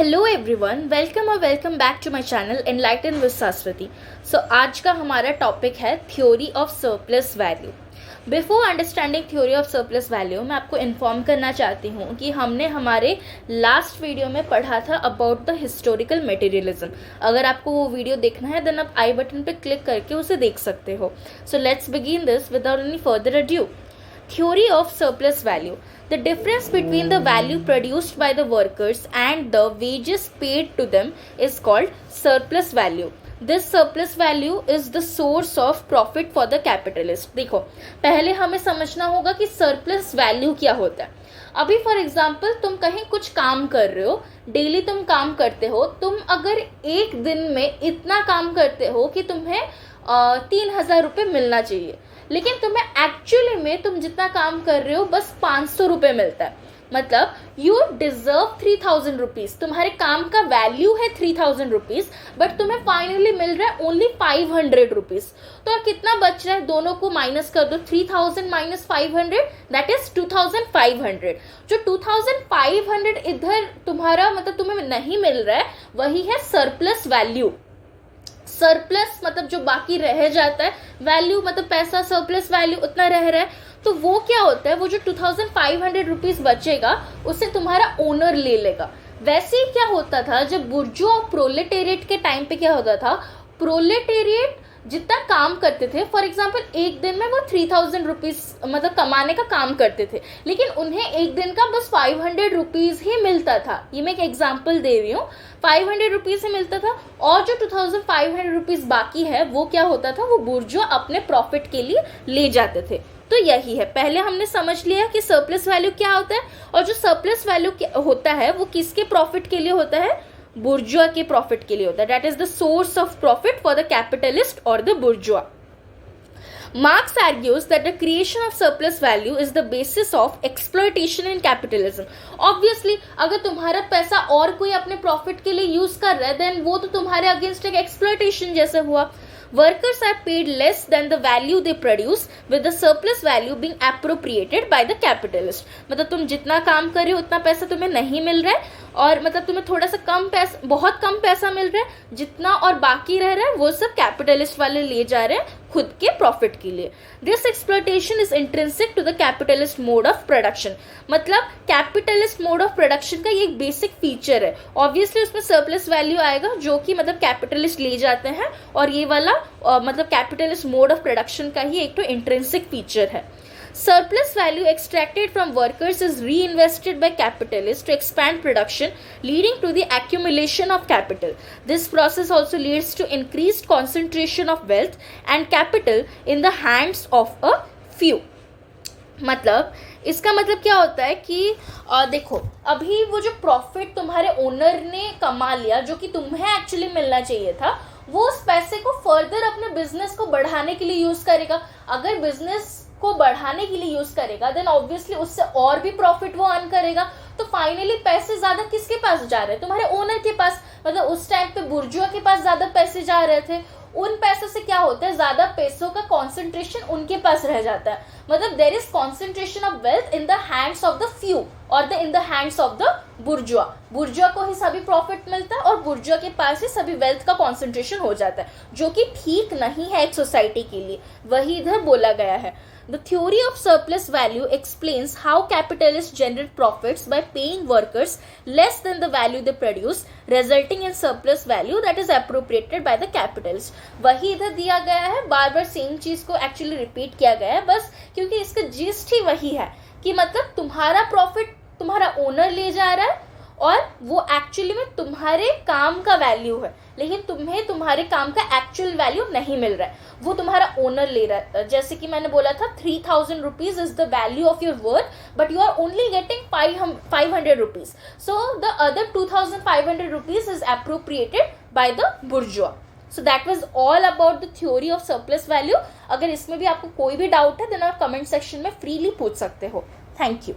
Hello everyone, welcome back to my channel Enlighten with Shashwati. So आज का हमारा topic है theory of surplus value. Before understanding theory of surplus value, मैं आपको inform करना चाहती हूँ कि हमने हमारे लास्ट वीडियो में पढ़ा था अबाउट द हिस्टोरिकल मटेरियलिज्म। अगर आपको वो वीडियो देखना है देन आप आई बटन पे क्लिक करके उसे देख सकते हो। So let's begin this without any further adieu. Theory of surplus value. The difference between the value produced by the workers and the wages paid to them is called surplus value. This surplus value is the source of profit for the capitalist. देखो, पहले हमें समझना होगा कि surplus value क्या होता है। अभी फॉर एग्जाम्पल तुम कहीं कुछ काम कर रहे हो, डेली तुम काम करते हो, तुम अगर एक दिन में इतना काम करते हो कि तुम्हें 3,000 रुपये मिलना चाहिए, लेकिन तुम्हें एक्चुअली में तुम जितना काम कर रहे हो बस 500 रुपये मिलता है। मतलब यू डिजर्व 3,000 रुपीज, तुम्हारे काम का वैल्यू है 3,000 रुपीज, बट तुम्हें फाइनली मिल रहा है ओनली 500 रुपीज। तो कितना बच रहा है, दोनों को माइनस कर दो, 3,000 माइनस 500 दैट इज 2,500। जो 2,500 इधर तुम्हारा मतलब तुम्हें नहीं मिल रहा है वही है सरप्लस वैल्यू। सरप्लस मतलब जो बाकी रह जाता है, वैल्यू मतलब पैसा, सरप्लस वैल्यू उतना रह रहा है, तो वो क्या होता है, वो जो 2,500 रुपीज बचेगा उसे तुम्हारा ओनर ले लेगा। वैसे ही क्या होता था जब बुर्जुआ और प्रोलेटेरिएट के टाइम पे क्या होता था, प्रोलेटेरिएट जितना काम करते थे, फॉर एग्जाम्पल एक दिन में वो 3,000 रुपीज मतलब कमाने का काम करते थे, लेकिन उन्हें एक दिन का बस 500 रुपीज ही मिलता था। ये मैं एक एग्जाम्पल दे रही हूँ, 500 रुपीज ही मिलता था, और जो 2,500 रुपीज बाकी है वो क्या होता था, वो बुर्जुआ अपने प्रॉफिट के लिए ले जाते थे। तो यही है, पहले हमने समझ लिया कि सरप्लस वैल्यू क्या होता है, और जो सरप्लस वैल्यू होता है वो किसके प्रॉफिट के लिए होता है, बुर्जुआ के प्रॉफिट के लिए होता है। That is the source of profit for the capitalist और the bourgeois. Marx argues that the creation of surplus value is the basis of exploitation in capitalism. Obviously, अगर तुम्हारा पैसा और कोई अपने प्रॉफिट के लिए यूज कर रहा है देन वो तो तुम्हारे अगेंस्ट एक एक्सप्लॉयटेशन जैसे हुआ। Workers are paid less than the value they produce, with the surplus value being appropriated by the capitalist. मतलब तुम जितना काम कर रहे हो उतना पैसा तुम्हें नहीं मिल रहा है, और मतलब तुम्हें थोड़ा सा कम पैसा, बहुत कम पैसा मिल रहा है, जितना और बाकी रह रहा है वो सब कैपिटलिस्ट वाले ले जा रहे हैं खुद के प्रॉफिट के लिए। This exploitation is intrinsic to the capitalist mode of production. मतलब कैपिटलिस्ट मोड ऑफ प्रोडक्शन का ये एक बेसिक फीचर है। ऑब्वियसली उसमें सरप्लस वैल्यू आएगा जो कि मतलब कैपिटलिस्ट ले जाते हैं, और ये वाला मतलब कैपिटलिस्ट मोड ऑफ प्रोडक्शन का ही एक तो इंट्रिंसिक फीचर है। Surplus value extracted from workers is reinvested by capitalists to expand production, leading to the accumulation of capital. This process also leads to increased concentration of wealth and capital in the hands of a few. मतलब इसका मतलब क्या होता है कि देखो, अभी वो जो प्रॉफिट तुम्हारे ओनर ने कमा लिया जो कि तुम्हें एक्चुअली मिलना चाहिए था, वो उस पैसे को फर्दर अपने बिजनेस को बढ़ाने के लिए यूज करेगा। अगर बिजनेस को बढ़ाने के लिए यूज करेगा देन ऑब्वियसली उससे और भी प्रॉफिट वो अर्न करेगा। तो फाइनली पैसे ज्यादा किसके पास जा रहे हैं, तुम्हारे ओनर के पास। मतलब उस टाइम पे बुर्जुआ के पास ज्यादा पैसे जा रहे थे, उन पैसों से क्या होता है, ज्यादा पैसों का कॉन्सेंट्रेशन उनके पास रह जाता है। मतलब there is concentration of wealth in the hands of the few और in the hands of the bourgeois. Bourgeois को ही सभी प्रॉफिट मिलता है और बुर्जुआ के पास ही सभी वेल्थ का कॉन्सेंट्रेशन हो जाता है, जो कि ठीक नहीं है एक सोसाइटी के लिए। वही इधर बोला गया है। The theory of surplus value explains how capitalists generate profits by paying workers less than the value they produce, resulting in surplus value that is appropriated by the capitalist. वही इधर दिया गया है, बार बार सेम चीज को एक्चुअली रिपीट किया गया है, बस क्योंकि इसका जिस्ट ही वही है कि मतलब तुम्हारा प्रॉफिट तुम्हारा ओनर ले जा रहा है और वो एक्चुअली में तुम्हारे काम का वैल्यू है, लेकिन तुम्हें तुम्हारे काम का एक्चुअल वैल्यू नहीं मिल रहा है, वो तुम्हारा ओनर ले रहा है। जैसे कि मैंने बोला था 3,000 rupees is the value of your work, but you are only getting 500 rupees, so the other 2,500 rupees is appropriated by the bourgeois. So that was all about the theory of surplus value. अगर इसमें भी आपको कोई भी doubt है then आप comment section में freely पूछ सकते हो। Thank you.